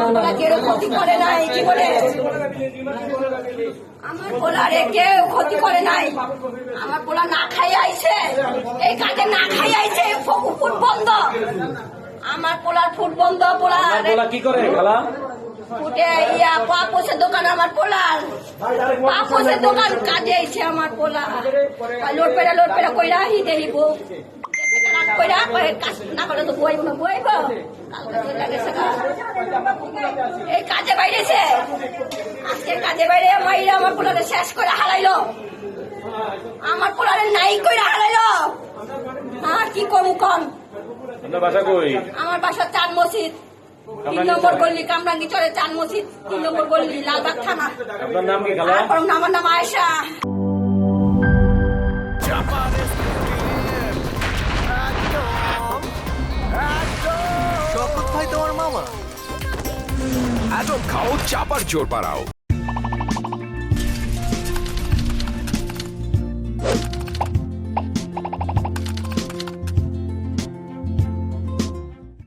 আমার কেউ ক্ষতি করে নাই, কি বলে আমার পোলারে কেউ ক্ষতি করে নাই। আমার পোলা না খাই আইছে, এই কাজে না খাই আইছে, ফুট বন্ধ। আমার পোলার ফুট বন্ধ। পোলা কি করে খালা? ফুটে ইয়া পাপোসের দোকান আমার পোলার, পাপোসের দোকান কাজে আইছে আমার পোলা। লোট পেড়া কইরা হিদে হিব কইরা কাজ না করে তো বইব এই কাজে বাইরেছে। আজকে কাজে বাইরে মাইরা আমার পোলারে শেষ করে হারাইলো, আমার পোলারে নাই কইরা হারাইলো। আর কি করবো কম? বাসা কই? আমার বাসা চান মসজিদ, 3 নম্বর গল্লি, কামরাঙ্গি চরে, চান মসজিদ 3 নম্বর গল্লি, লালবাগ থানা। আপনার নাম কি খালা? আমার নাম আয়েশা। শপথ ভাই তোমার মামা। খাও চাপার জোর পাড়াও।